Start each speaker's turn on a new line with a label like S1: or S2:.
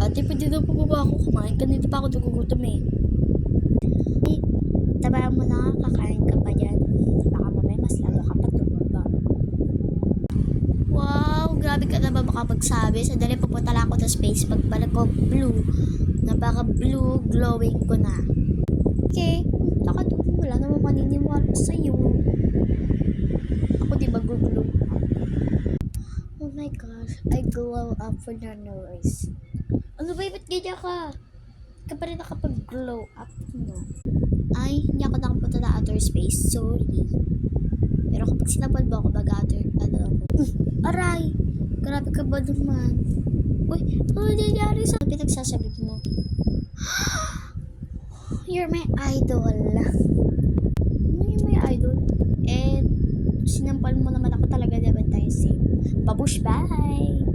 S1: Ate, pwede daw po ba ako kumain? Kanina pa ako nagugutom eh.
S2: Tabayaan mo na, kakain ka pa dyan. Baka mamaya mas lalo ka pa tumaba.
S1: Wow, grabe ka na ba makapagsabi? Sandali, pupunta lang ako sa space. Pagbalik ko, blue. Napaka-blue, glowing ko na. Okay, punta ka doon. Wala namang maniniwala sa'yo. Ako di mag-glow.
S2: Oh my gosh, I glow up for no noise.
S1: Ano ba, ba't ganyan ka?
S2: Ka pa rin nakapag-glow up, no?
S1: Ay, hindi ako nakapunta na outer space. Sorry. Pero kapag sinapal mo ako, mag-outer, ano ako. Aray! Grabe ka ba naman? Uy, ano nangyayari sa pinagsasabi mo?
S2: You're my idol.
S1: Ano yung may idol? Eh, sinampal mo naman ako talaga, diba tayo same? Babush, bye!